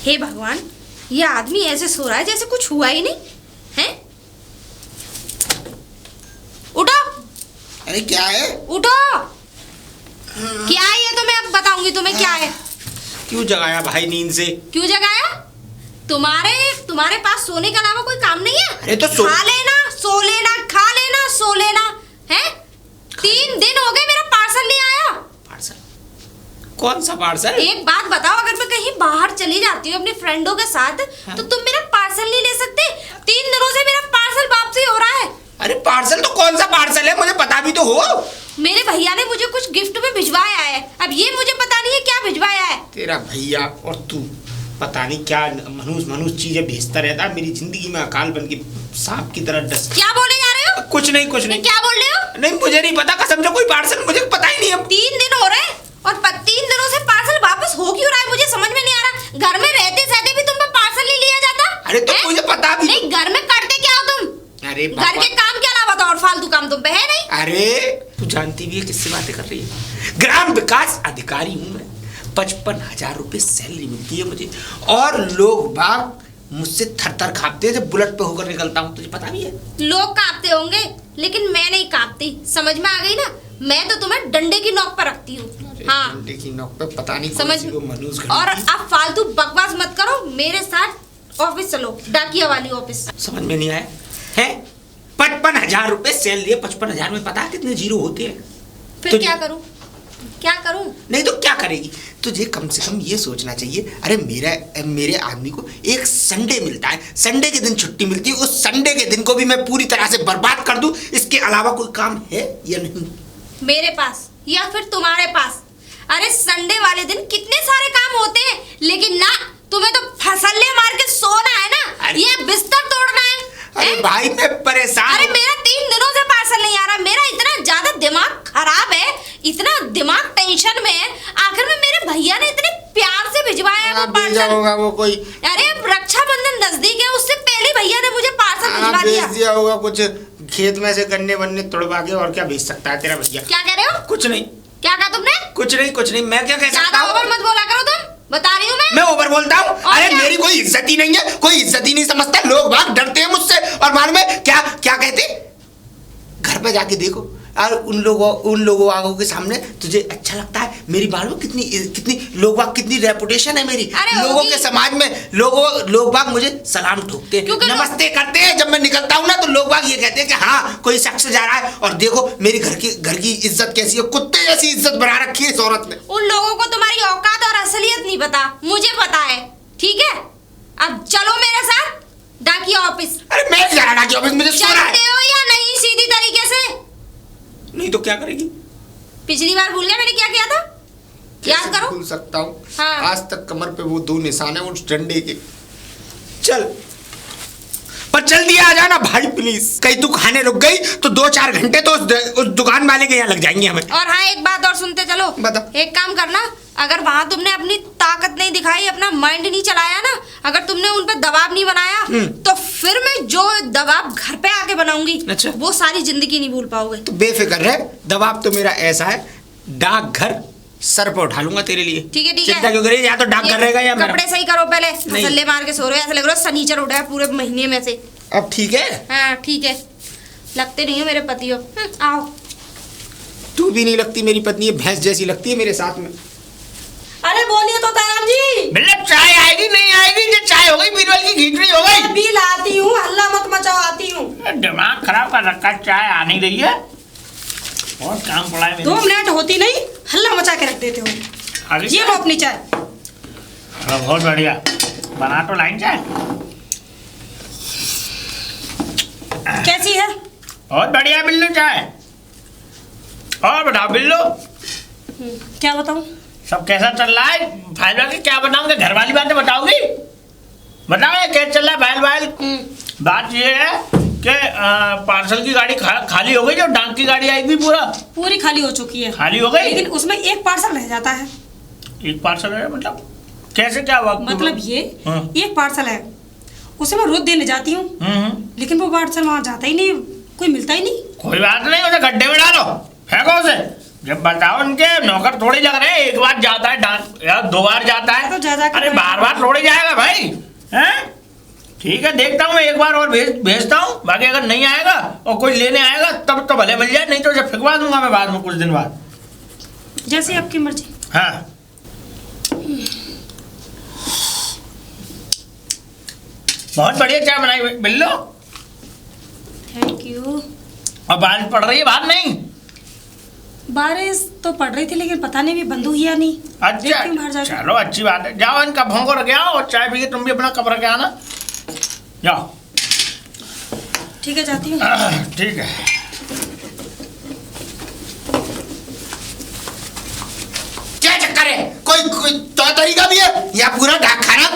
हे भगवान, ये आदमी ऐसे सो रहा है जैसे कुछ हुआ ही नहीं है। उठो। अरे क्या है? उठो। क्या है ये तो मैं अब बताऊंगी तुम्हें क्या है। क्यों जगाया भाई नींद से? क्यों जगाया? तुम्हारे पास सोने के अलावा कोई काम नहीं है? अरे तो खा लेना, सो लेना, खा लेना, सो लेना है। 3 दिन हो गए मेरा पार्सल नहीं आया। पार्सल? कौन सा पार्सल? एक बात बताओ, अगर मैं कहीं बाहर चली जाती हूँ अपने फ्रेंडों के साथ, हाँ? तो तुम मेरा पार्सल नहीं ले सकते? 3 दिनों से मेरा पार्सल वापसी हो रहा है। अरे पार्सल तो कौन सा पार्सल है, मुझे पता भी तो हो। मेरे भैया ने मुझे कुछ गिफ्ट में भिजवाया है, अब ये मुझे पता नहीं है क्या भिजवाया है। तेरा भैया और तू पता नहीं क्या मनुष्य चीजें भेजता रहता है। मेरी जिंदगी में अकाल बन के सांप की तरह डस। क्या बोले जा रहे हो? कुछ नहीं। क्या बोल रहे हो? नहीं, मुझे नहीं पता, कसम से कोई पार्सल मुझे पता ही नहीं है। 3 दिन हो रहे हैं और 3 दिनों से पार्सल वापस हो क्यों रहा है मुझे समझ में नहीं आ रहा। घर में रहते सहते भी तुम पे पार्सल नहीं लिया जाता? अरे तो मुझे पता भी नहीं, घर में करते क्या हो तुम? अरे घर के काम के अलावा तो और फालतू काम तुम पे है नहीं। अरे तू जानती भी है किससे बातें कर रही है? ग्राम विकास अधिकारी हूँ मैं। 55,000 रुपए सैलरी मिलती है मुझे, और लोग बाग मुझसे थर कांपते हैं जब बुलेट पे होकर निकलता हूँ। तुझे पता भी है? लोग कांपते होंगे, लेकिन मैं नहीं कांपती। समझ में आ गई ना? मैं तो तुम्हें डंडे की नोक पर रखती हूँ। हाँ, डंडे की नोक पे पता नहीं समझ। और अब फालतू बकवास मत करो, मेरे साथ ऑफिस चलो, डाकिया वाली ऑफिस। समझ में नहीं आया है? 55,000 रुपए सैलरी है। 55,000 में पता है कितने जीरो होते हैं? फिर क्या करूं? क्या करूं? नहीं तो क्या करेगी? तुझे कम से कम ये सोचना चाहिए, अरे मेरे आदमी को एक संडे मिलता है, संडे के दिन छुट्टी मिलती है, उस संडे के दिन को भी मैं पूरी तरह से बर्बाद कर दूं, इसके अलावा कोई काम है या नहीं मेरे पास या फिर तुम्हारे पास? अरे संडे वाले दिन कितने सारे काम होते हैं, लेकिन ना, तुम्हें तो फसले मार के सोना है ना, ये बिस्तर तोड़ना है। अरे भाई मैं परेशान। अरे मेरा 3 दिनों से पार्सल नहीं आ रहा। मेरा इतना ज्यादा दिमाग खराब है, इतना दिमाग टेंशन में है। आखिर में मेरे भैया ने इतने प्यार से भिजवाया है वो पार्सल। होगा वो कोई। अरे रक्षाबंधन नजदीक है, उससे पहले भैया ने मुझे पार्सल भिजवा दिया। भेज दिया होगा कुछ खेत में से गन्ने वन्ने तोड़वा के, और क्या भेज सकता है तेरा भैया? क्या कह रहे हो? कुछ नहीं। क्या कहा तुमने? कुछ नहीं। मैं क्या कह सकता ज्यादा हूँ? ओवर मत बोला करो तुम, बता रही हूँ मैं ओवर बोलता हूँ? अरे क्या? मेरी कोई इज्जत ही नहीं है, कोई इज्जत ही नहीं समझता। लोग बाग डरते हैं मुझसे, और मालूम है क्या क्या कहते? घर पे जाके देखो, और उन लोगों आगों के सामने तुझे अच्छा लगता है? मेरी मालूम कितनी लोग बाग, कितनी रेपुटेशन है मेरी लोगों के समाज में। लोग बाग मुझे सलाम ठोकते हैं, नमस्ते करते हैं। जब मैं निकलता हूँ ना, तो लोग बाग ये कहते हैं कि हाँ कोई शख्स जा रहा है, और देखो मेरी घर की इज्जत कैसी है, कुत्ते जैसी इज्जत बना रखी है इस औरत ने। उन लोगों को तुम्हारी औकात और असलियत नहीं पता, मुझे पता है। ठीक है, अब चलो मेरे साथ डाकिया ऑफिस। अरे मैं जा रहा डाकिया ऑफिस, मुझे सोना है। चलते हो या नहीं सीधी तरीके से? नहीं तो क्या करेगी? पिछली बार भूल गए मैंने क्या किया था? याद करो। भूल सकता हूँ? हाँ। आज तक कमर पे वो 2 निशान है उस डंडे के। चल, पर जल्दी आ जाना भाई प्लीज। कहीं तू खाने रुक गई तो 2-4 घंटे तो उस दुकान वाले के यहाँ लग जाएंगे हमें। और हाँ, एक बात और सुनते चलो। बता। एक काम करना, अगर वहां तुमने अपनी ताकत नहीं दिखाई, अपना माइंड नहीं चलाया ना, अगर तुमने उन पर दबाव नहीं बनाया, तो फिर मैं जो दबाव घर पे आके बनाऊंगी, अच्छा, वो सारी जिंदगी नहीं भूल पाओगे। तो बेफिक्र रह, दबाव तो मेरा ऐसा है, डाकघर सर पे उठा लूंगा तेरे लिए। ठीक है। चिंता क्यों करी? या तो डाकघर रहेगा या मेरा। कपड़े सही करो पहले, मसले मार के सो रहे हो, ऐसा लग रहा है सनीचर उठा है पूरे महीने में से। अब ठीक है? हाँ ठीक है, लगते नहीं हो मेरे पति हो। आओ। तू भी नहीं लगती मेरी पत्नी, भैंस जैसी लगती है मेरे साथ में। अरे बोलिए तो ताराम जी। मतलब चाय आएगी नहीं आएगी? जो चाय हो गई बीरबल की खिचड़ी हो गई। अभी लाती हूँ, हल्ला मत मचाओ, आती हूँ। दिमाग खराब कर रखा, चाय आ नहीं रही है, और काम पड़ा है। 2 मिनट होती नहीं, हल्ला मचा के रख देते हो। ये लो अपनी चाय। बहुत बढ़िया, बना तो लाइन चाय। कैसी है? बहुत बढ़िया बिल्लू चाय। और बताओ बिल्लू, क्या बताऊं? सब कैसा चल रहा है? फाइल वाइल क्या बनाओगे? घर वाली बातें बताओगी? बताओ ये क्या चल रहा है फाइल? बात ये है कि पार्सल की गाड़ी खाली हो गई, जो डाक की गाड़ी आई थी पूरी खाली हो चुकी है। खाली हो गई, लेकिन उसमें एक पार्सल रह जाता है। एक पार्सल है? मतलब कैसे, क्या हुआ? मतलब ये एक पार्सल है, उसे मैं रोज देने जाती हूँ, लेकिन वो पार्सल वहाँ जाता ही नहीं, कोई मिलता ही नहीं। कोई बात नहीं, उसे गड्ढे में डालो, फेंको उसे। जब बताओ, उनके नौकर थोड़े लग रहे हैं। एक बार जाता है डाक या 2 बार जाता है, तो जा के अरे भाई। बार बार थोड़े जाएगा भाई, हैं? ठीक है, देखता हूँ मैं एक बार और भेजता हूँ। बाकी अगर नहीं आएगा और कोई लेने आएगा तब तो भले मिल जाए, नहीं तो उसे फिकवा दूंगा मैं बाद में, कुछ दिन बाद। जैसे आपकी मर्जी। हाँ, बहुत बढ़िया चाय बनाई बिल्लो। Thank you. और बारिश पड़ रही है बाहर? नहीं, बारिश तो पड़ रही थी, लेकिन पता नहीं भी बंद हुई या नहीं। अच्छा देखती हूँ बाहर जाके। चलो अच्छी बात है। जाओ इन कपों को रख आओ और चाय पी के तुम भी अपना कप रख आना। जाओ। ठीक है, जाती हूँ। ठीक है। क्या चक्कर है? कोई तो तरीका भी है या पूरा डाक खाना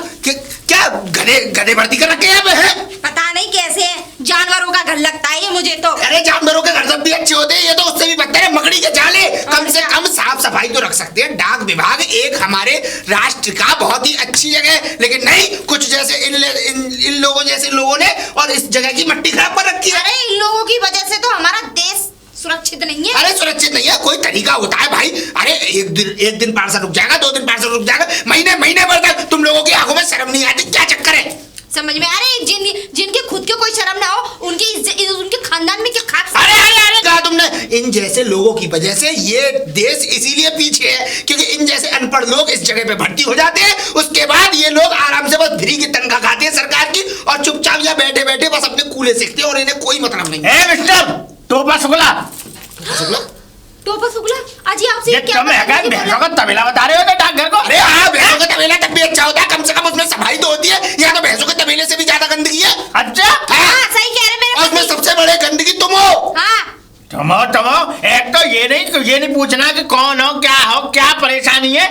क्या गधे भर्ती कर रखे हैं? है पता नहीं कैसे है, जानवरों का घर लगता है ये मुझे तो। अरे जानवरों के घर सब भी अच्छे होते हैं, ये तो उससे भी बदतर है। मकड़ी के जाले कम से कम साफ सफाई तो रख सकते हैं। डाक विभाग एक हमारे राष्ट्र का बहुत ही अच्छी जगह है, लेकिन नहीं, कुछ जैसे इन लोगों जैसे लोगों ने और इस जगह की मट्टी खराब कर रखी है। अरे इन लोगों की वजह से तो हमारा देश सुरक्षित नहीं है। अरे सुरक्षित नहीं है, कोई तरीका होता है भाई। अरे एक दिन पार्सल रुक जाएगा, 2 दिन पार्सल रुक जाएगा, महीने भर तक तुम लोगों की आंखों में शर्म नहीं आती? क्या चक्कर है? समझ में? अरे जिनके खुद के कोई शर्म ना हो, उनके खानदान में क्या खाक। अरे कहा तुमने, इन जैसे लोगों की वजह से ये देश इसीलिए पीछे है क्योंकि इन जैसे अनपढ़ लोग इस जगह पे भर्ती हो जाते हैं। उसके बाद ये लोग आराम से बस फ्री की तनख्वाह खाते हैं सरकार की और चुपचाप या बैठे बैठे बस अपने कूले सीखते हैं और इन्हें कोई मतलब नहीं है। मिस्टर टोपा शुक्ला, टोपा शुक्ला, आज आपसे ये क्या तुम भैंसों का तबेला बता रहे हो तो डाकघर को? अरे हाँ, भैंसों का तबेला तब भी अच्छा होता है, कम से कम उसमें सफाई तो होती है। यहाँ तो भैंसों के तबेले से भी ज्यादा गंदगी है। अच्छा, हाँ, सही कह रहे मेरे और उसमें पति। सबसे बड़े गंदगी तुम हो। हाँ, तुम एक तो ये नहीं पूछना कि कौन हो, क्या परेशानी है?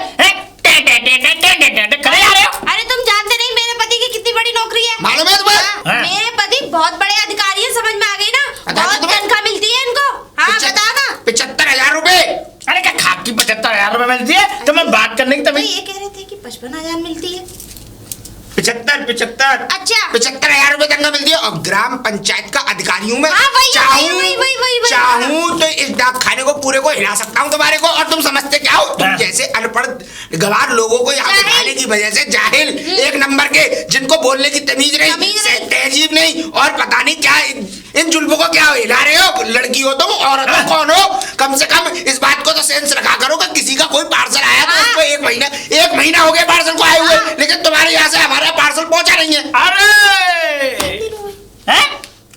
करे जा रहे हो? अरे तुम जानते नहीं मेरे पति की कितनी बड़ी नौकरी है? मालूम है तुम्हें? हाँ। मेरे पति बहुत बड़े अधिकारी हैं, समझ में आ गई ना? बता बहुत तुम्हें? तनख्वाह मिलती है इनको। हाँ, बता ना। 75,000 रुपए। अरे क्या खाक की 75,000 रुपए मिलती है? तुम्हें बात करने की तो तमीज? ये कह रहे थे कि 55,000 मिलती है। 75 अच्छा। 75,000 रुपए तनख्वाह मिलती है और ग्राम पंचायत का अधिकारी हूँ मैं। हाँ, वही। चाहूँ तो इस डाक खाने को पूरे को हिला सकता हूँ तुम्हारे को। और तुम समझते क्या हो? तुम हाँ। जैसे अनपढ़ गवार लोगों को यहाँ जाहिल। बिठाने की वजह से जाहिल एक नंबर के, जिनको बोलने की तमीज नहीं, तहजीब नहीं और पता नहीं क्या, इन जुल्फों को क्या हिला रहे हो? लड़की हो तुम, औरत हो, कौन हो? कम से कम इस बात को तो सेंस रखा करो कि किसी का कोई पार्सल आया तो उसको 1 महीना हो गया पार्सल को आए हुए, लेकिन तुम्हारे यहाँ से हमारा पार्सल पहुंचा नहीं है। अरे हैं?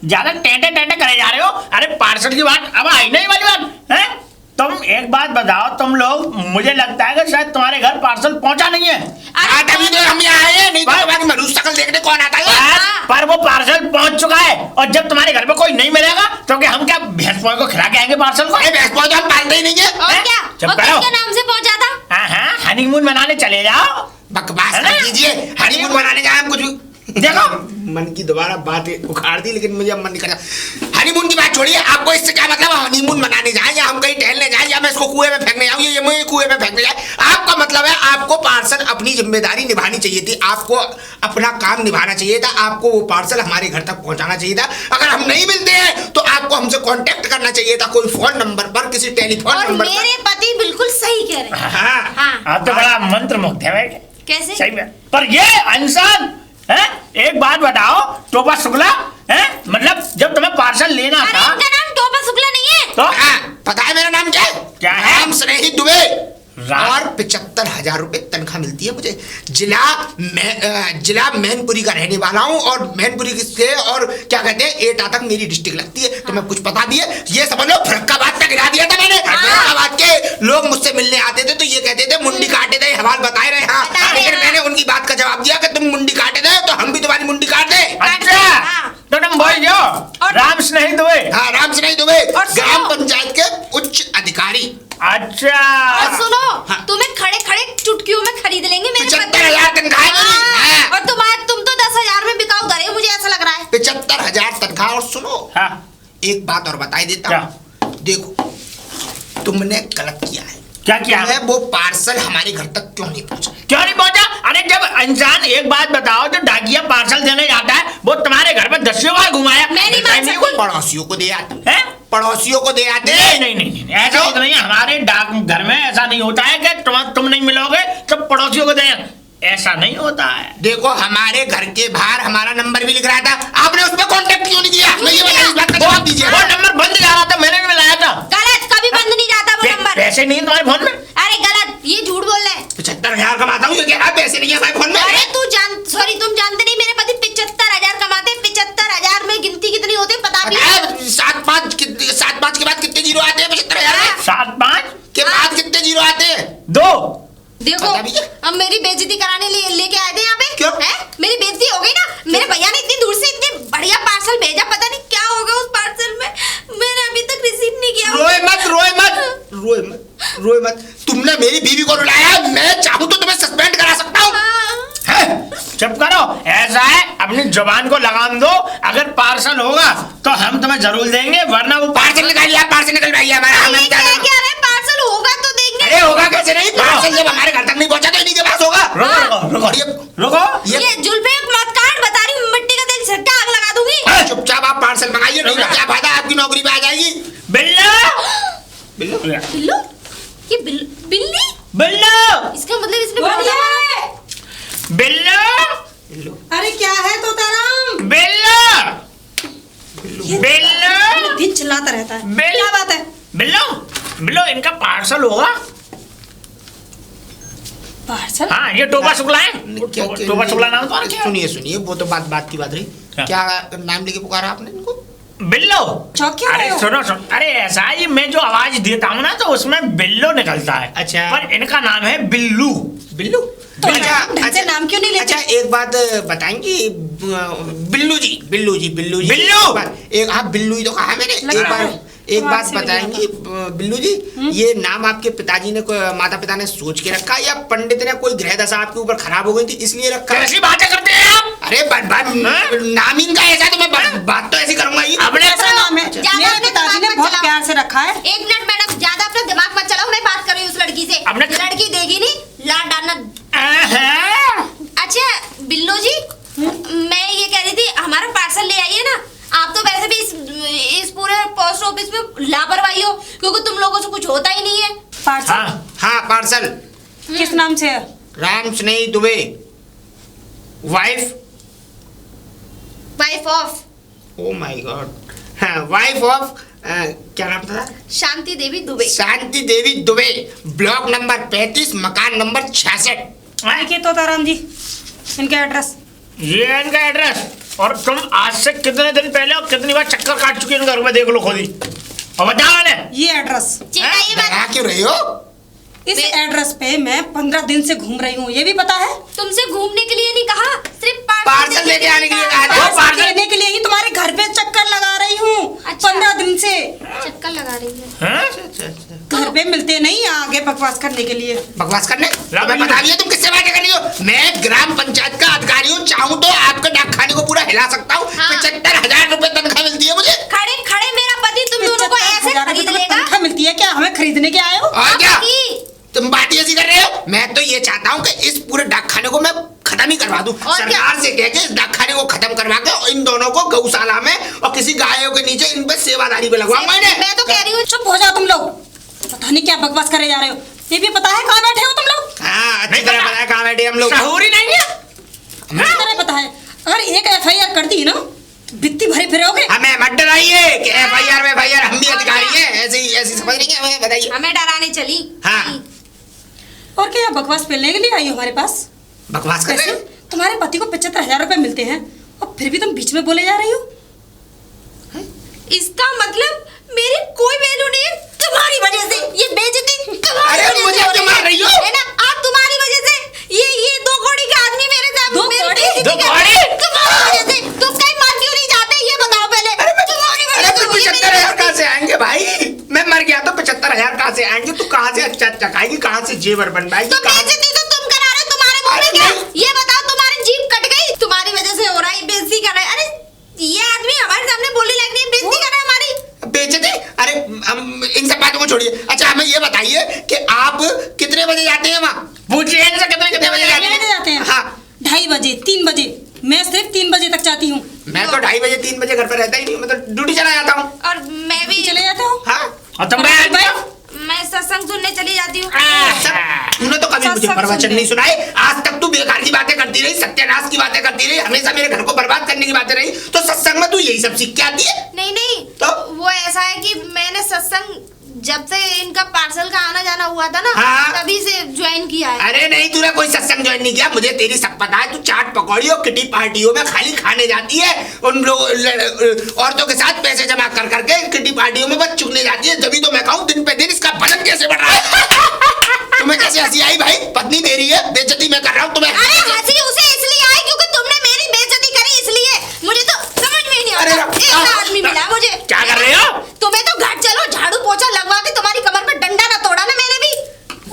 ज्यादा टेंटे करे जा रहे हो। अरे पार्सल की बात अब आई नहीं वाली बात है। तुम एक बात बताओ, तुम लोग, मुझे लगता है कि शायद तुम्हारे घर पार्सल पहुंचा नहीं है। हाँ, तभी तो हम यहाँ आए हैं, नहीं तो तुम्हारी मरूज शकल देखने कौन आता है? पर वो पार्सल पहुंच चुका है और जब तुम्हारे घर पे कोई नहीं मिलेगा तो क्या हम क्या भैंस को खिला के आएंगे पार्सल को? अरे भैंस तो हम पालते ही नहीं है। और हैं? क्या? चुप और करो। किसके नाम से पहुंचा था? हाँ, हनीमून मनाने चले जाओ। बकवास है ना? कर दीजिए, हनीमून मनाने जाए हम कुछ भी। देखो, मन की दोबारा बात उखाड़ दी, लेकिन मुझे अब मन नहीं कर रहा। हनीमून की बात छोड़िए, आपको इससे क्या मतलब? हनीमून मनाने जाए या हम कहीं टहलने जाए या मैं इसको कुएं में फेंकने जाऊं, ये मुझे कुएं में फेंकने जाए, आपका मतलब है आपको पार्सल अपनी जिम्मेदारी निभानी चाहिए थी, आपको अपना काम निभाना चाहिए था, आपको वो पार्सल हमारे घर तक पहुंचाना चाहिए था। अगर हम नहीं मिलते हैं तो आपको हमसे कांटेक्ट करना चाहिए था, कोई फोन नंबर पर, किसी टेलीफोन और नंबर मेरे पति बिल्कुल सही कह रहे हैं। हाँ, हाँ। आप तो बड़ा मंत्र मुग्ध है भाई। कैसे? सही में। पर ये इंसान है, एक बात बताओ टोपा शुक्ला, है मतलब जब तुम्हें पार्सल लेना अरे था इनका नाम टोपा शुक्ला नहीं है। तो हाँ, पता है मेरा नाम क्या है? क्या है? राम स्नेही दुबे। राम- और 75,000 रुपए तनख्वाह मिलती है मुझे। जिला मैनपुरी का रहने वाला हूँ और मैनपुरी से और क्या कहते हैं एटा तक मेरी डिस्ट्रिक्ट लगती है। तुम्हें कुछ पता भी है? ये समझ लो फरक्काबाद तक गिरा दिया था मैंने। फरक्काबाद के लोग मुझसे मिलने आते थे तो ये कहते थे मुंडी काटे थे, हवाल बताए रहे। हाँ, लेकिन मैंने उनकी बात का जवाब दिया कि तुम मुंडी काटे थे तो हम भी तुम्हारी मुंडी काट दे। अच्छा, तो तुम बोल जाओ राम स्नेही दुबे। हाँ, राम स्नेही दुबे, और सुनो। ग्राम पंचायत के उच्च अधिकारी। अच्छा, और सुनो, हाँ। तुम्हें खड़े खड़े चुटकियों में खरीद लेंगे मेरे 75,000 तनख्वाह है मेरी। हाँ। और तुम तो 10,000 में बिकाऊ दर है, मुझे ऐसा लग रहा है। 75,000 तनख्वाह। और सुनो, हाँ, एक बात और बताई देता हूँ। देखो, तुमने गलत किया है। क्या किया? तुम्हें वो पार्सल हमारे घर तक क्यों नहीं पहुंचा? क्यों नहीं पहुंचा? अरे जब इंसान, एक बात बताओ, जो डाकिया पार्सल देने जाता है वो तुम्हारे घर में 10 बार घुमाया, मैं नहीं मान सकती। पड़ोसियों को दे आता। है? पड़ोसियों को दे आते। नहीं, ऐसा होता नहीं है। हमारे डाक घर में ऐसा नहीं होता है कि तुम नहीं मिलोगे तो पड़ोसियों को दें, ऐसा नहीं होता है। देखो हमारे घर के बाहर हमारा नंबर भी लिख रहा था, आपने उस पर कांटेक्ट क्यों नहीं किया? मैं ये बताइए, इस बात का जवाब दीजिए। वो नंबर बंद जा रहा था, मैंने भी मिलाया था। गलत, कभी बंद नहीं जाता वो नंबर। पैसे नहीं है तुम्हारे फोन में? अरे गलत, ये झूठ बोल रहे हैं। 75,000 कमाता हूँ, ये कह रहा है पैसे नहीं है हमारे फोन में। अरे तुम जानते नहीं, मेरे पति 75,000 कमाते हैं। 75,000 में गिनती कितनी होती है पता भी है? 7-5 के बाद कितने जीरो आते हैं? 75,000 7-5 के बाद कितने जीरो आते हैं? 2। देखो पता भी है? अब मेरी बेइज्जती कराने लेके आए थे यहाँ पे। क्यों? है? मेरी बेइज्जती हो गई ना। मेरे भैया ने इतनी दूर से इतने बढ़िया पार्सल भेजा, पता नहीं क्या होगा उस पार्सल में, मैंने अभी तक रिसीव नहीं किया। रोए मत। तुमने मेरी बीवी को रुलाया, मैं चाहूँ तो तुम्हें सस्पेंड करा सकता हूँ। चुप करो, ऐसा है अपनी जुबान को लगाम दो। अगर पार्सल होगा तो हम तुम्हें जरूर देंगे, वरना वो पार्सल निकालिए, पार्सल निकलवाइए हमारा। हमें क्या करना? क्या है? पार्सल होगा तो देंगे। अरे होगा कैसे नहीं? पार्सल जब हमारे घर तक नहीं पहुंचा तो इन्हीं के पास होगा। रुको। ये जुल्फे मत काट, बता रही हूँ, मिट्टी का तेल झटका आग लगा दूंगी। चुपचाप आप पार्सल मंगाइए, नहीं तो क्या फायदा, आपकी नौकरी पे आ जाएगी। बिल्लो बिल्लू? ये बिल्ली? बिल्लो इसका मतलब इसने बोलिए। बिल्लो अरे क्या है तोताराम? बिल्लो दिन चिल्लाता रहता है। बिल्लो। क्या बात है? बिल्लो इनका पार्सल होगा। पार्सल? हाँ, ये टोपा शुक्ला है। टोपा शुक्ला नाम तो सुनिए, वो तो बात की बात रही। क्या नाम लेके पुकारा आपने इनको? बिल्लो। चौक क्यों अरे रहे हो? सुनो, अरे ऐसा है, मैं जो आवाज देता हूँ ना तो उसमें बिल्लो निकलता है। अच्छा। पर इनका नाम है बिल्लू। बिल्लू? तो ढंग से नाम क्यों नहीं लेते? अच्छा एक बात बताएंगी, बिल्लू जी। बिल्लू। एक हाँ बिल्लू ही तो कहा मैंने। एक बात बताएंगी बिल्लू जी, ये नाम आपके पिताजी ने, माता पिता ने सोच के रखा या पंडित ने कोई ग्रह दशा आपके ऊपर खराब हो गई थी इसलिए रखा? कैसी बातें करते हैं आप? अरे नाम इनका ऐसा, तो मैं बात तो ऐसी करूंगा ही। अपने ऐसा नाम है, ज्यादा मेरे अपने पिताजी ने दिमाग मत बहुत चलाओ। प्यार से रखा है। एक मिनट मैडम, ज्यादा अपना दिमाग मत चलाओ। मैं बात कर रही हूँ उस लड़की से। लड़की देगी नहीं, लाड डालना। अच्छा बिल्लू जी, मैं ये कह रही थी, हमारा पार्सल ले आइए ना। आप तो वैसे भी इस पूरे पोस्ट ऑफिस में लापरवाही हो, क्योंकि तुम लोगों से कुछ होता ही नहीं है। पार्सल हाँ पार्सल। किस नाम से है? Ram Snehi Dubey, wife of oh my god, हाँ वाइफ ऑफ क्या नाम था? शांति देवी दुबे। शांति देवी दुबे, ब्लॉक नंबर 35, मकान नंबर 66। देखिए तोताराम जी, इनका एड्रेस। ये इनका एड्रेस। और तुम आज से कितने दिन पहले और कितनी बार चक्कर काट चुके हैं घर में, देख लो खुद ही। और बताओ मैंने ये एड्रेस, चिल्लाइए मत। डरा क्यों रही हो? इस एड्रेस पे मैं 15 दिन से घूम रही हूँ, ये भी पता है? तुमसे घूमने के लिए नहीं कहा, सिर्फ पार्सल लेके आने के लिए कहा था। वो पार्सल लेने के लिए ही तुम्हारे घर पे चक्कर लगा रही हूँ। अच्छा। 15 दिन से चक्कर लगा रही है। हैं? घर पे मिलते नहीं, आगे बकवास करने के लिए। बकवास करने? तुम्हें पता भी है तुम किससे बातें कर रही हो? मैं ग्राम पंचायत का अधिकारी हूँ, चाहूँ तो आपके डाक खाने को पूरा हिला सकता हूँ। हाँ। 75,000 रुपए तनख्वाह मिलती है मुझे। खड़े खड़े मेरा पति तुम दोनों को ऐसे 75,000 खरीद रुपए लेगा? तनख्वाह मिलती है क्या? हमें खरीदने के आए हो? और क्या आपकी। तुम बात ऐसी कर रहे हो? मैं तो ये चाहता हूँ कि इस पूरे डाक खाने को मैं खत्म ही करवा दूं। और सरकार से कह के इस डाक खाने को खत्म करवा के और इन दोनों को गौशाला में और किसी गायों के नीचे इन पे सेवादारी पे लगवाऊंगा इन्हें। मैं तो कह रही हूँ चुप हो जाओ तुम लोग, पता नहीं क्या बकवास करे जा रहे हो। ये भी पता है कहाँ बैठे हो तुम लोग? हाँ अच्छी तरह पता है कहाँ बैठे हम लोग। सहूरी नहीं है। अच्छी तरह पता है। अगर एक FIR कर दी ना, बित्ती भरे फिरोगे। हमें मत डराइए कि FIR में FIR, हम भी अधिकारी हैं। ऐसी समझ नहीं है हमें, बताइए। हमें डराने चली। हाँ। और क्या बकवास फैलने के लिए आई हो हमारे पास? बकवास कर रहे कैसे? हो? तुम्हारे पति को 75,000 रुपए मिलते हैं और फिर भी तुम बीच में बोले जा रही हो। इसका मतलब मेरी कोई वैल्यू नहीं है तुम्हारी वजह से। ये बेइज्जती तुम्हारी अरे वजह मुझे से हो क्यों मार रही हो? है ना? आप तुम्हारी वजह से ये 2 कौड़ी का आदमी मेरे साथ दो मेरी कौड़ी? बेइज्जती 2 कर रहा है। कौड़ी? तुम्हारी वजह से। तुम कहीं मर क्यों नहीं जाते ये बताओ पहले। तुम्हारी अरे वजह से तो हुई है 75,000 कहाँ से आएंगे भाई? मैं मर गया तो 75,000 कहाँ से आएंगे? तू कहाँ से अच्छा चकाएगी, कहाँ से जेवर बनवाएगी? तो बेइज्जती तो तुम करा रहे हो। तुम्हारे मुंह में क्या? ये बताओ, तुम्हारी जीभ कट गई? तुम्हारी वजह से हो रहा है, बेइज्जती कर रहा है। अरे ये आदमी हमारे सामने बोलने लायक नहीं है, बेइज्जती कर रहा है हमारी। बेइज्जती? अरे हम इन सब बातों को छोड़िए। अच्छा हमें ये बताइए कि आप कितने बजे जाते हैं वहाँ? पूछिए इनसे कितने बजे जाते हैं? जाते हैं हाँ 2:30 बजे, 3 बजे। मैं सिर्फ 3 बजे तक जाती हूँ। मैं तो 2:30 बजे 3 बजे घर पर रहता ही नहीं, मैं तो ड्यूटी चला जाता हूँ। और मैं भी चले जाते हो? हाँ और तुम क्या आते हो? मैं सत्संग सुनने चली जाती हूँ। तूने तो कभी मुझे सत्संग प्रवचन सुनने। नहीं सुनाए। आज तक तू बेकार की बातें करती रही, सत्यानाश की बातें करती रही, हमेशा मेरे घर को बर्बाद करने की बातें रही। तो सत्संग में तू यही सब सीख के आती है? नहीं नहीं तो? वो ऐसा है कि मैंने सत्संग जब से इनका पार्सल का आना जाना हुआ था ना, हाँ। तभी से ज्वाइन किया है। अरे नहीं, तूने कोई सत्संग ज्वाइन नहीं किया, मुझे तेरी सब पता है। तू चाट पकौड़ी और किटी पार्टियों में खाली खाने जाती है, उन लोग औरतों के साथ पैसे जमा कर करके किटी पार्टियों में बस चुगने जाती है। जब तो मैं कहूँ दिन पे दिन इसका वजन कैसे बढ़ रहा है। तुम्हें कैसे हंसी आई भाई? पत्नी मेरी है, बेइज्जती मैं कर रहा हूँ तुम्हें। अरे हंसी उसे इसलिए आई क्योंकि तुमने मेरी बेइज्जती करी, इसलिए। मुझे तो समझ में ही नहीं अरे आता। एक आदमी मिला मुझे। क्या कर रहे हो? तुम्हें तो घर चलो, झाड़ू पोछा लगवा के तुम्हारी कमर पर डंडा ना तोड़ा ना मैंने भी।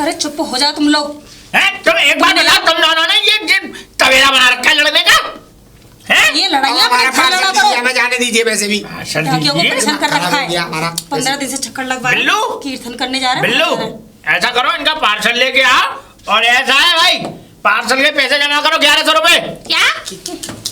अरे चुप हो जा तुम लोग। हैं? तुम एक बार बताओ, तुम दोनों ने ये तवेला बना रखा है लड़ने का? हैं? ये लड़ाइयाँ हमारा अपने घर लड़ा पार्सल करो। दीजिए, हमें जाने दीजिए वैसे भी। भाषण लड़कियों को दीजिए। परेशान कर रखा खराब हो गया है। हमारा। 15 दिन से चक्कर लगवा रहे हैं। बिल्लू। कीर्तन करने जा रहे हैं। बिल्लू, ऐसा करो, इनका पार्सल लेके आओ। और ऐसा है भाई, पार्सल के पैसे जमा करो 1100 रुपए। क्या?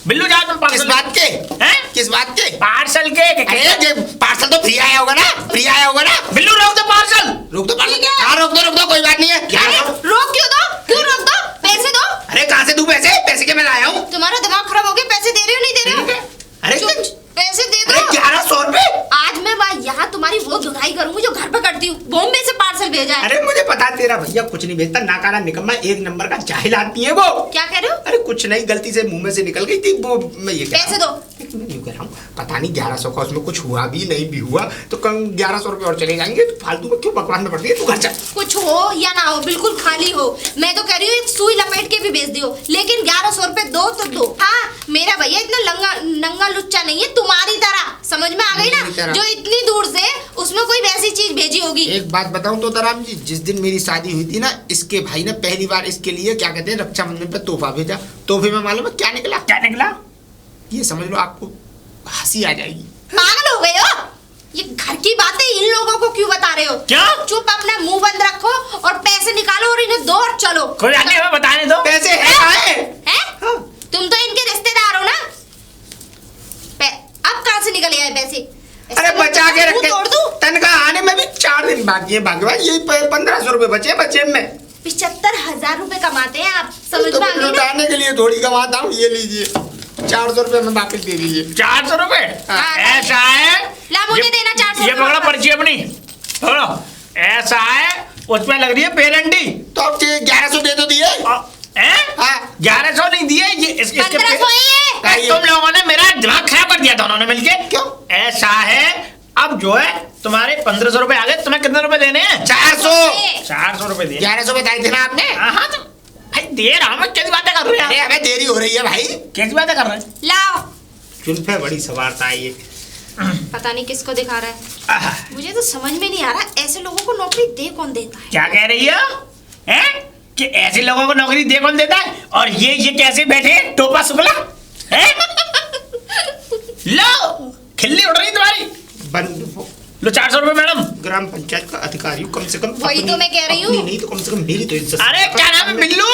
बिल्लू जाओ तुम किस पार्सल। बात के? हैं? किस बात के? पार्सल के अरे ये पार्सल तो फ्री आया होगा ना, फ्री आया होगा ना। बिल्लू रोक दो पार्सल। रोक दो पार्सल। ठीक है। हाँ रोक दो, कोई बात नहीं है। क्या अरे रोक क्यों दो? क्यों रोक दो? पैसे दो। अरे कहाँ से दूं पैसे? पैसे के मैं लाया हूँ। तुम्हारा दिमाग खराब हो गया? पैसे दे रहे हो नहीं दे रहे हो? अरे चुप, पैसे दे अरे दो। 1100 रुपए। आज मैं यहाँ तुम्हारी वो धुनाई करूंगी जो घर पे करती हूँ। बॉम्बे से पार्सल भेजा है। अरे मुझे पता है तेरा भैया कुछ नहीं भेजता, नाकारा निकम्मा एक नंबर का जाहिल आदमी है वो। क्या कह रहे हो? अरे कुछ नहीं, गलती से मुंह में से निकल गई थी वो। मैं ये कह पैसे रहा दो। हूँ। मैं यूं कह रहा हूँ, पता नहीं 1100 का उसमें कुछ हुआ भी नहीं भी हुआ तो कम 1100 रुपए और चले जाएंगे। तो फालतू में क्यों बकवास में पड़ती है? तू घर चल। कुछ हो या ना हो, बिल्कुल खाली हो। मैं तो कह रही हूँ एक सुई लपेट के भी भेज दियो, लेकिन 1100 रुपए दो तो दो। हाँ, मेरा भैया इतना नंगा लुच्चा नहीं है तुम्हारी तरह। समझ में आ गई मेरी ना? तरह। जो इतनी दूर से उसमें कोई वैसी चीज भेजी होगी। एक बात बताऊं तो दराम जी, जिस दिन मेरी शादी हुई थी ना, इसके भाई ने पहली बार इसके लिए क्या कहते हैं रक्षाबंधन पे तोहफा भेजा। तोहफे में मालूम है क्या निकला? क्या निकला? ये समझ लो, आपको हंसी आ जाएगी। पागल हो गए हो? ये घर की बातें इन लोगों को क्यों बता रहे हो? क्या? चुप अपना मुंह बंद रखो और पैसे निकालो और इन्हें दो और चलो। कोई बात नहीं, हमें बताने दो। पैसे है कहाँ है? हैं? हाँ। तुम तो इनके रिश्तेदार हो ना? अब कहाँ से निकल आए पैसे? अरे बचा के मुंह रखे, तोड़ दूं? तनख्वाह आने में भी 4 दिन बाकी है। भगवान यही 1500 रुपए बचे में। 75,000 रुपए कमाते हैं आप। समझ तो में आ गई ना? लुटाने के लिए थोड़ी कमाता हूँ। ये लीजिए 400 रुपए में वापस दे दीजिए। 400 रुपए? हाँ। ऐसा है, ला मुझे ये- देना 400 ये रुपए पकड़ो वापस। पर्ची अपनी, पकड़ो। ऐसा है, उसमें लग रही है पेरेंटी। तो अब 1100 दे तो दिए। हाँ। 1100 नहीं दिए, ये इसके 1500 ही है। है। तुम लोगों ने मेरा दिमाग खराब कर दिया था उन्होंने मिलके। क्यों? ऐसा है, अब जो है तुम्हारे 1500 रुपए आ गए, तुम्हें कितने रुपए देने हैं? 400। 400 रुपए दिए। 1100 बताए थे ना आपने? हाँ तो भाई दे रहा हूँ मैं, कैसी बातें कर रहे अरे हैं? हमें देरी हो रही है भाई। कैसी बातें कर रहे हैं? लाओ। जुल्फे बड़ी सवारता है ये। पता नहीं किसको दिखा रहा है। आहा, मुझे तो समझ में नहीं आ रहा ऐसे लोगों को नौकरी दे कौन देता है। क्या कह रही हो? हैं? कि ऐसे लोगों को नौकरी दे कौन देता है? और ये कैसे बैठे हैं? टोपा सुपला हैं? लो खिल्ली उड़ रही तुम्हारी। बंद हो। लो 400 रुपए मैडम। ग्राम पंचायत का अधिकारी हूँ, कम से कम वही तो मैं कह रही हूँ। अपनी नहीं तो कम से कम मेरी तो इज्जत। अरे क्या नाम है? बिल्लू।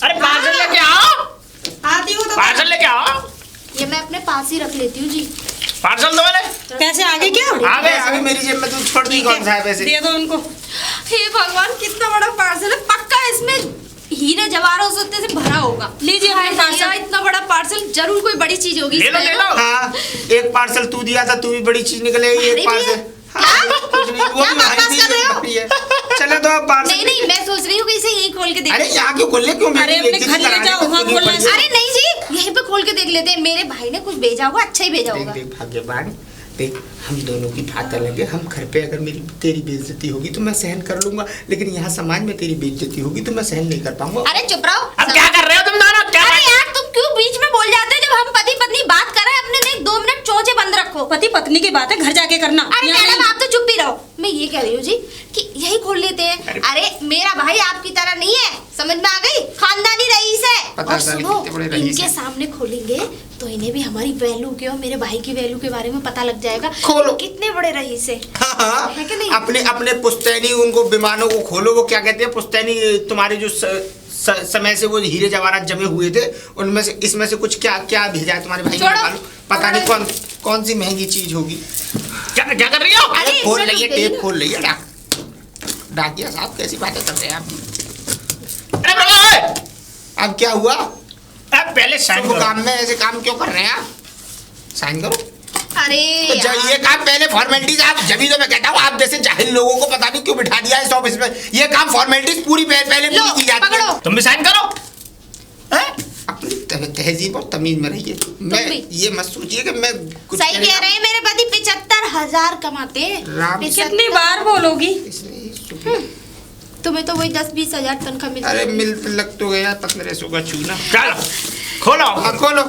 अरे पार्सल लेके आओ, आती हूँ तो पार्सल लेके आओ। ये मैं अपने पास ही रख लेती हूँ जी। पार्सल दो मैंने। पैसे आ गए क्या? आ गए, आ अभी गए। मेरी जेब में तो छोड़ दी कौन सा है पैसे? दे दो उनको। हे भगवान, कितना बड़ा पार्सल है। पक्का इसमें हीरे जवाहरों से भरा होगा। लीजिए अपना हाय पार्सल। भैया, इतना बड़ा पार्सल, जरूर कोई बड़ी चीज होगी ले लो, इसमें। ले लो। हाँ, एक पार्सल तू दिया था, तू भी बड़ी चीज निकलेगी। अरे एक पार्सल भैया, हाँ, कुछ नहीं, वो क्या भी भाई बकवास भी कर रहे हो? भाई है। चलो तो अब पार्सल। नहीं नहीं, मैं सोच रही हूँ कि इसे यहीं खोल के देख अरे लेते यहाँ क्यों खोल ले? क्यों अरे मेरी अपने बेइज्जती घर ले कराने जाओ, को वहाँ खुद ही खोलना पैसे- अरे नहीं जी, यहीं पे खोल के देख लेते हैं। मेरे भाई ने कुछ भेजा होगा, अच्छा ही भेजा देख होगा। देख भाग्यवान, देख हम दोनों की बात अलग है। हम घर पे अगर मेरी तेरी बेइज्जती होगी तो मैं सहन कर लूंगा, लेकिन यहाँ समाज में तेरी बेइज्जती होगी तो मैं सहन नहीं कर पाऊंगा। अरे चुप रहो। अब क्या कर रहे हो तुम दोनों? क्या अरे यार, तुम क्यों बीच में बोल जाते हो? जब हम पति पत्नी बात कर रहे हैं, अपने लिए 2 मिनट चोंचे बंद रखो। पति पत्नी की बात है, घर जाके करना। अरे यहाँ मैडम, नहीं। आप तो चुप ही रहो। मैं ये कह रही हूँ जी कि यही खोल लेते हैं। अरे मेरा भाई आपकी तरह नहीं है, समझ में आ गई? खानदानी रईस है। पता और था सुनो, कितने बड़े रईस इनके हैं। सामने खोलेंगे तो इन्हें भी हमारी वैल्यू के और मेरे भाई की वैल्यू के बारे में पता लग जाएगा। खोलो। कितने बड़े रईस है। हाँ हाँ, है कि नहीं? अपने अपने पुश्तैनी उनको विमानों को खोलो। वो क्या कहते हैं पुश्तैनी, तुम्हारे जो समय से वो हीरे जवाहरात जमे हुए थे, उनमें से इसमें से कुछ क्या क्या भेजा है तुम्हारे भाई ने? छोड़ो। निकालो। पता नहीं कौन सी महंगी चीज होगी। क्या क्या कर रही हो? अरे, खोल इसमें रही है, तो गई टेप ना। खोल रही है। डाकिया साहब कैसी बातें कर रहे हैं आप? अरे बाबा, ओए! अब क्या हुआ? अब पहले साइन शुभ करो। काम में ऐसे काम क्यों कर रहे हैं आप? साइन करो। अरे तो यार। ये काम पहले फॉर्मेलिटीज, आप जब तो मैं कहता हूँ आप जैसे जाहिल लोगों को पता नहीं क्यों बिठा दिया है इस ऑफिस में। ये काम फॉर्मेलिटीज पूरी पहले लो, पूरी की जाती है। पकड़ो। तुम भी साइन करो। हैं? अपनी तहजीब और तमीज में रहिए। मैं भी। ये मत सोचिए कि मैं कुछ सही कह रहे हैं, मेरे पति 75,000 कमाते हैं। राम। 75,000 कितनी बार बोलोगी? इसलिए शुक्रिया। तुम्हें तो वही 10-20,000 तनख्वाह मिलती अरे है। मिल लग तो गया 1500 का चूना। चलो खोलो। हाँ, खोलो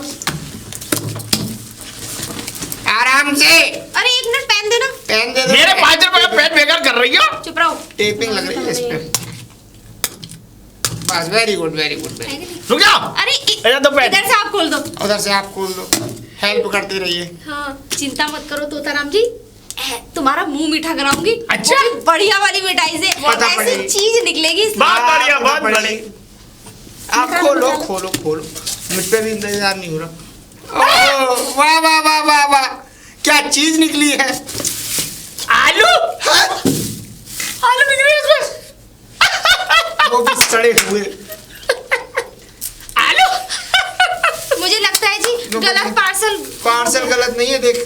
आराम से। अरे 1 मिनट पेन देना। पेन दे दो। मेरे 5 रुपए का पेन बेकार कर रही हो। चुप रहो। टेपिंग लग रही है इस पे। बस वेरी गुड वेरी गुड। है कि नहीं? रुक जाओ। अरे इधर तो पेन। इधर से आप खोल दो। उधर से आप खोल दो, हेल्प करती रहिए। हाँ, चिंता मत करो तोताराम जी, तुम्हारा मुंह मीठा कराऊंगी। अच्छा। पूरी बढ़िया वाली मिठाई से पता ऐसी पड़ेगी। चीज निकलेगी। बहुत बढ़िया, बहुत बड़ी। बढ़िया। आप खोलो खोलो खोलो, मुझ पे भी इंतजार नहीं हो रहा। ओह, वाह वाह वाह वाह वाह, क्या चीज निकली है? आलू। हाँ? आलू निकल रही है इसमें। वो भी सड़े हुए। आलू। मुझे लगता है जी गलत पार्सल। पार्सल गलत नहीं है। देख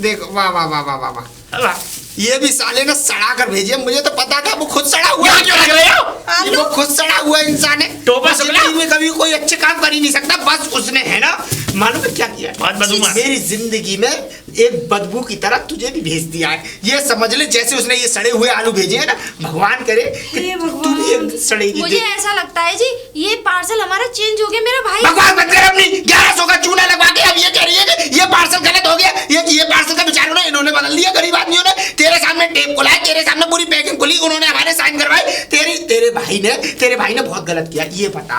देख, वाह वाह वाह वाह वाह वाह। वाह, ये भी साले ने सड़ा कर भेजे। मुझे तो पता था वो खुद सड़ा हुआ यहाँ है। क्यों लग रहे हो? ये वो खुद सड़ा हुआ इंसान है। टोपा सुगला। जिंदगी में कभी कोई अच्छे काम कर ही नहीं सकता। बस उसने है ना, मालूम है क्या किया? बहुत बदबूदार। मेरी जिंदगी में एक बदबू की तरह तुझे भी भेज दिया है। ये समझ ले जैसे उसने ये सड़े हुए आलू भेजे हैं ना, भगवान करे कि हे भगवान। तू भी एक सड़ेगी। मुझे ऐसा लगता है जी ये पार्सल हमारा चेंज हो गया। मेरा भाई भगवान मत कर अपनी 1100 का चूना लगवा के अब ये कह रही है कि ये पार्सल गलत हो गया। ये पार्सल का विचार इन्होंने बदल दिया। गरीब आदमियों ने तेरे सामने टेप खोला है, तेरे सामने पूरी पैकिंग खुली, उन्होंने हमारे साइन करवाए। तेरे भाई ने बहुत गलत किया। ये बता,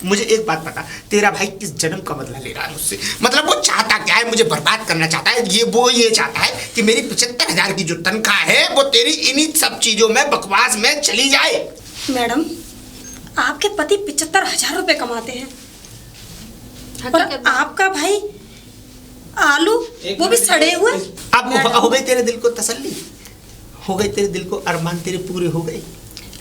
मुझे एक बात बता, तेरा भाई किस जन्म का बदला ले रहा है मुझसे? मतलब वो चाहता क्या है? मुझे बर्बाद करना चाहता है। ये चाहता है कि मेरी 75,000 की जो तनख्वाह है वो तेरी इन्हीं सब चीजों में बकवास में चली जाए। मैडम, आपके पति 75,000 रुपए कमाते हैं और हकीकत में। आपका भाई आलू, वो भी सड़े हुए। अब हो गई तेरे दिल को तसल्ली? हो गई तेरे दिल को अरमान तेरे पूरे हो गए?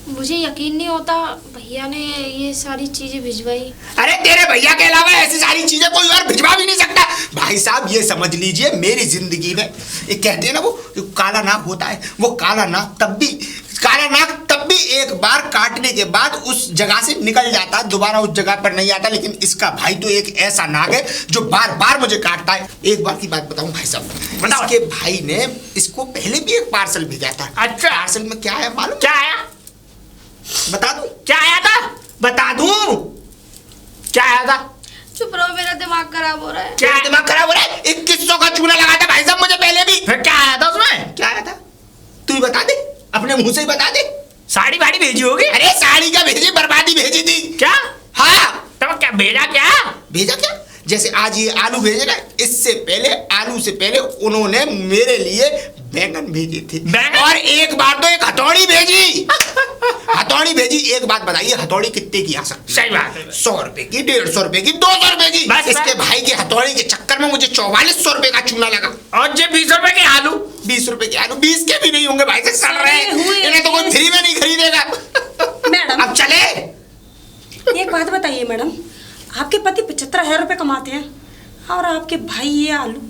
मुझे यकीन नहीं होता भैया ने ये सारी चीजें भिजवाई। अरे तेरे भैया के अलावा ऐसी सारी चीजें कोई और भिजवा भी नहीं सकता। भाई साहब ये समझ लीजिए, मेरी जिंदगी में ये कहते हैं ना, वो जो काला नाग होता है, वो काला नाग तब भी एक बार काटने के बाद उस जगह से निकल जाता है, दोबारा उस जगह पर नहीं आता। लेकिन इसका भाई तो एक ऐसा नाग है जो बार बार मुझे काटता है। एक बार की बात बताऊं भाई साहब, इसके भाई ने इसको पहले भी एक पार्सल भेजा था। अच्छा। पार्सल में क्या है मालूम? क्या आया? बता दूं? क्या आया था? बता दूं? क्या आया था? चुप रहो, मेरा दिमाग खराब हो रहा है। क्या दिमाग खराब हो रहा है? 2100 का चूना लगा था भाई साहब मुझे पहले भी। फिर क्या आया था उसमें? क्या आया था? तू ही बता दे, अपने मुंह से ही बता दे। साड़ी वाड़ी भेजी होगी। अरे साड़ी का भेजी, बर्बादी भेजी थी। क्या? हाँ, तब क्या भेजा? क्या भेजा क्या? जैसे आज ये आलू भेजे ना, इससे पहले आलू से पहले उन्होंने मेरे लिए बैंगन भेजे थे। बैंगन? और एक बार तो एक हथौड़ी भेजी। हथौड़ी भेजी। एक बात बताइए, हथौड़ी कितने की आ सकती है? सही बात है। 100 रुपए की, 150 रुपए की, 200 रुपए की। बस, इसके बस। भाई की हथौड़ी के चक्कर में मुझे 4400 रुपए का चूना लगा। और ये 20 रुपए के आलू। 20 रुपए के आलू, 20 के भी नहीं होंगे भाई से, सड़ रहे हैं। सड़े हुए। इन्हें तो कोई फ्री में नहीं खरीदेगा। मैडम, अब चले। एक बात बताइए मैडम, आपके पति 75,000 रुपए कमाते हैं और आपके भाई ये आलू,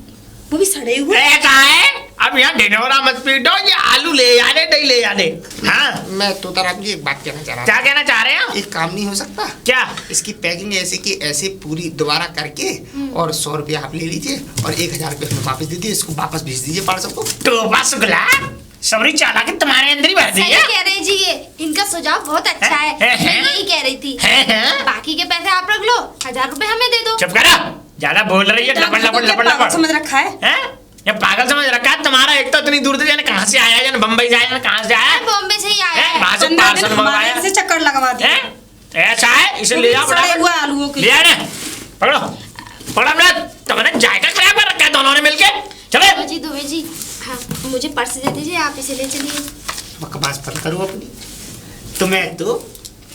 वो भी सड़े हुए। कहा है? अब यहाँ ढिढोरा मत पीटो, ये आलू ले आने नहीं ले आने। हाँ, मैं तोताराम जी एक बात कहना चाह रहा क्या कहना चाह रहे हैं? था। एक काम नहीं हो सकता? क्या? इसकी पैकिंग ऐसे की ऐसे पूरी दोबारा करके और 100 रुपया आप ले लीजिए और 1000 रुपये हमें वापस दे दीजिए। इसको वापस भेज दीजिए पार्सल को। टोपा सुगला, सबरी चालाकी तुम्हारे अंदर ही भर दी सही है। कह रहे जी, ये इनका सुझाव बहुत अच्छा है। मैं यही कह रही थी। बाकी के पैसे आप रख लो, 1000 रुपए हमें दे दो। चुप करो, ज्यादा बोल रही है। लपड़ लपड़ लपड़ पागल लपड़ समझ रखा है। हैं? ये पागल समझ रखा है तुम्हारा। एक तो इतनी दूर से जाने कहाँ से आया, जाने बम्बई से आया, जाने कहाँ से आया। बॉम्बे से ही आया है। वहां से चंदा पार्सल दिन हमारे मंगवाया यहाँ से चक्कर लगवा दिया। हैं? ऐसा है, इसे ले जाओ सड़े हुए फटाफट। आलूओं के ले आ ना, पकड़ो पकड़ो अपना। तुमने जायका खराब कर रखा है दोनों ने मिलके। चले। दुबे जी, हाँ मुझे पर्स दे दीजिए, आप इसे ले चलिए। बकवास बंद करो अपनी। तुम्हें तो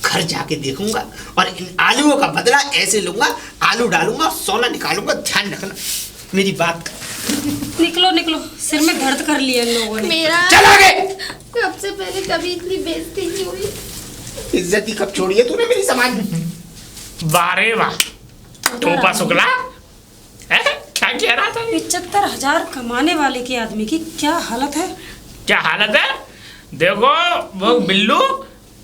घर जाके देखूंगा और इन आलूओं का बदला ऐसे लूंगा, आलू डालूंगा और सोना निकालूंगा। ध्यान रखना मेरी बात का। निकलो निकलो, सिर में दर्द कर लिया इन लोगों ने। मेरा चला गए। सबसे पहले कभी इतनी बेइज्जती नहीं हुई। इज्जत ही कब छोड़ी है तूने मेरी समाज में? वारे वाह, टोपा शुक्ला है? क्या कह रहा था? 75,000 कमाने वाले के आदमी की क्या हालत है। क्या हालत है? देखो वो बिल्लू,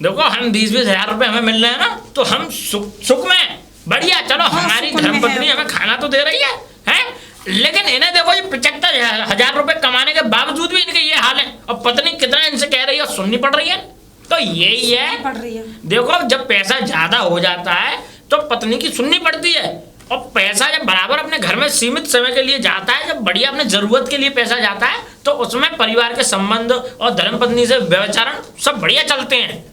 देखो हम 20-20 हजार रुपए हमें मिल रहे हैं ना, तो हम सुख में बढ़िया। चलो हाँ, हमारी सुख में धर्मपत्नी है। हमें खाना तो दे रही है, हैं? लेकिन इन्हें देखो ये 75,000 रुपए कमाने के बावजूद भी इनके ये हाल है, और पत्नी कितना इनसे कह रही है और सुननी पड़ रही है। तो यही है, पड़ रही है। देखो जब पैसा ज्यादा हो जाता है तो पत्नी की सुननी पड़ती है, और पैसा जब बराबर अपने घर में सीमित समय के लिए जाता है, जब बढ़िया अपने जरूरत के लिए पैसा जाता है, तो उसमें परिवार के संबंध और धर्मपत्नी से व्यवचारण सब बढ़िया चलते हैं।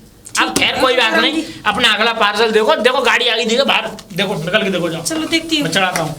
अब खैर कोई बात नहीं, अपना अगला पार्सल देखो। देखो गाड़ी आ गई, देखो बाहर, देखो निकल के देखो, जाओ चलो देखती हूँ। मैं चढ़ाता हूँ।